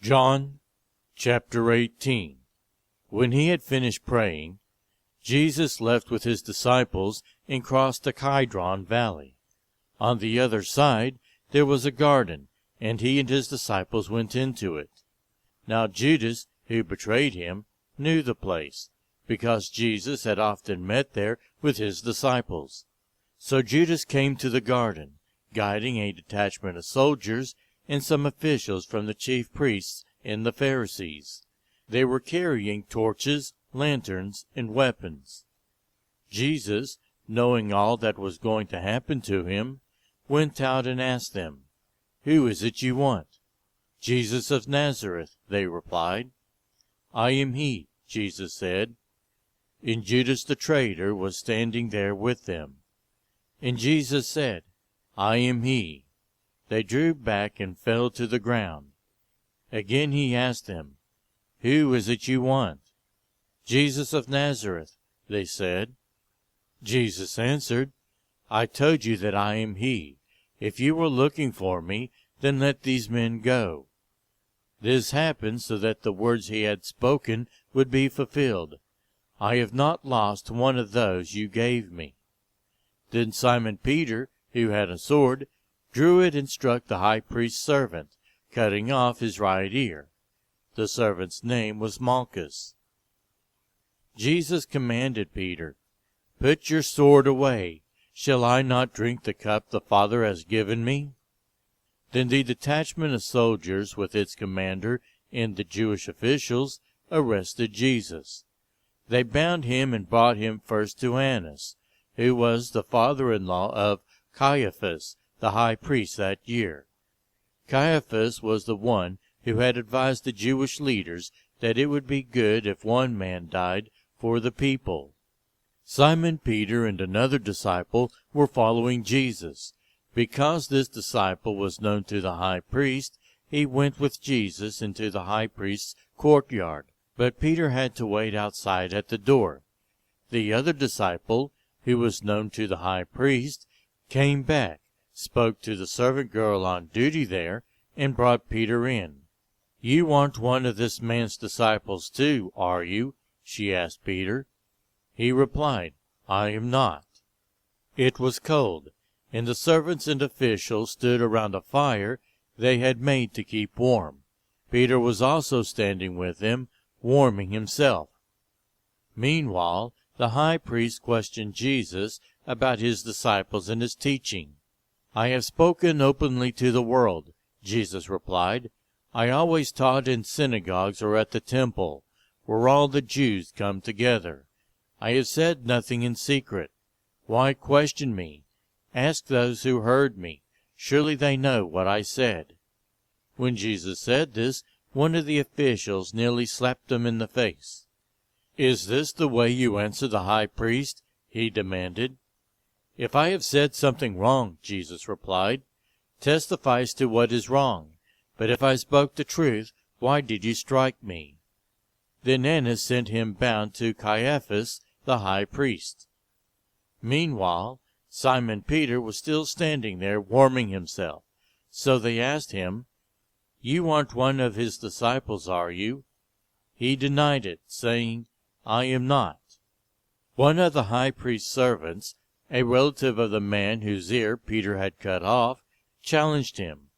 John chapter 18. When he had finished praying, Jesus left with his disciples and crossed the Kidron Valley. On the other side there was a garden, and he and his disciples went into it. Now Judas, who betrayed him, knew the place, because Jesus had often met there with his disciples. So Judas came to the garden, guiding a detachment of soldiers and some officials from the chief priests and the Pharisees. They were carrying torches, lanterns, and weapons. Jesus, knowing all that was going to happen to him, went out and asked them, "Who is it you want?" "Jesus of Nazareth," they replied. "I am he," Jesus said. And Judas the traitor was standing there with them. And Jesus said, "I am he." They drew back and fell to the ground. Again he asked them, "Who is it you want?" "Jesus of Nazareth," they said. Jesus answered, "I told you that I am he. If you were looking for me, then let these men go." This happened so that the words he had spoken would be fulfilled. "I have not lost one of those you gave me." Then Simon Peter, who had a sword, drew it and struck the high priest's servant, cutting off his right ear. The servant's name was Malchus. Jesus commanded Peter, "Put your sword away. Shall I not drink the cup the Father has given me?" Then the detachment of soldiers, with its commander and the Jewish officials, arrested Jesus. They bound him and brought him first to Annas, who was the father-in-law of Caiaphas, the high priest that year. Caiaphas was the one who had advised the Jewish leaders that it would be good if one man died for the people. Simon Peter and another disciple were following Jesus. Because this disciple was known to the high priest, he went with Jesus into the high priest's courtyard, but Peter had to wait outside at the door. The other disciple, who was known to the high priest, came back, spoke to the servant girl on duty there, and brought Peter in. "You aren't one of this man's disciples too, are you?" she asked Peter. He replied, "I am not." It was cold, and the servants and officials stood around a fire they had made to keep warm. Peter was also standing with them, warming himself. Meanwhile, the high priest questioned Jesus about his disciples and his teaching. "I have spoken openly to the world," Jesus replied. "I always taught in synagogues or at the temple, where all the Jews come together. I have said nothing in secret. Why question me? Ask those who heard me. Surely they know what I said." When Jesus said this, one of the officials nearly slapped him in the face. "Is this the way you answer the high priest?" he demanded. "If I have said something wrong," Jesus replied, "testifies to what is wrong. But if I spoke the truth, why did you strike me?" Then Annas sent him bound to Caiaphas, the high priest. Meanwhile, Simon Peter was still standing there warming himself. So they asked him, "You aren't one of his disciples, are you?" He denied it, saying, "I am not." One of the high priest's servants, a relative of the man whose ear Peter had cut off, challenged him.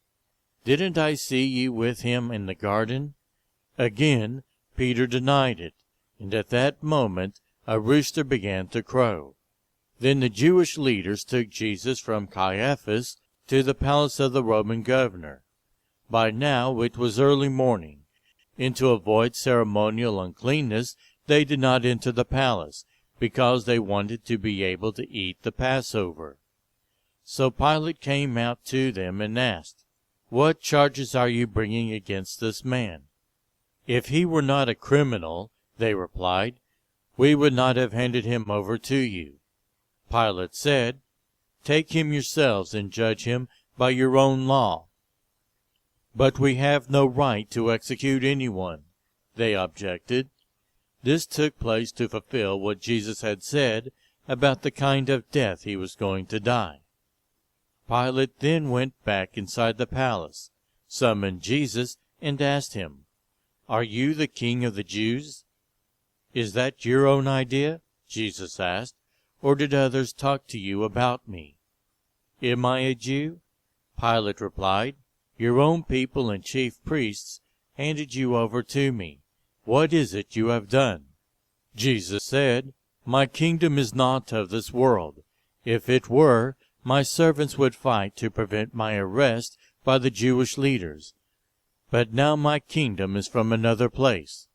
"Didn't I see you with him in the garden?" Again Peter denied it, and at that moment a rooster began to crow. Then the Jewish leaders took Jesus from Caiaphas to the palace of the Roman governor. By now it was early morning, and to avoid ceremonial uncleanness they did not enter the palace, because they wanted to be able to eat the Passover. So Pilate came out to them and asked, "What charges are you bringing against this man?" "If he were not a criminal," they replied, "we would not have handed him over to you." Pilate said, "Take him yourselves and judge him by your own law." "But we have no right to execute anyone," they objected. This took place to fulfill what Jesus had said about the kind of death he was going to die. Pilate then went back inside the palace, summoned Jesus, and asked him, "Are you the king of the Jews?" "Is that your own idea?" Jesus asked, "or did others talk to you about me?" "Am I a Jew?" Pilate replied. "Your own people and chief priests handed you over to me. What is it you have done?" Jesus said, "My kingdom is not of this world. If it were, my servants would fight to prevent my arrest by the Jewish leaders. But now my kingdom is from another place."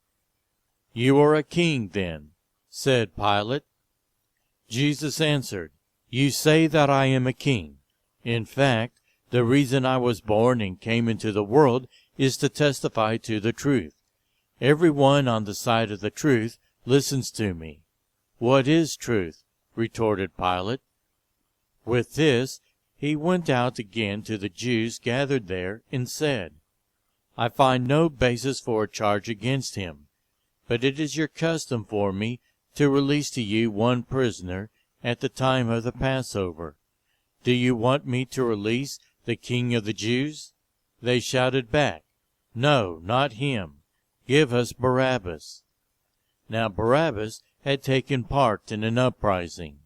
"You are a king, then," said Pilate. Jesus answered, "You say that I am a king. In fact, the reason I was born and came into the world is to testify to the truth. Everyone on the side of the truth listens to me." "What is truth?" retorted Pilate. With this, he went out again to the Jews gathered there and said, "I find no basis for a charge against him, but it is your custom for me to release to you one prisoner at the time of the Passover. Do you want me to release the King of the Jews?" They shouted back, "No, not him. Give us Barabbas." Now Barabbas had taken part in an uprising.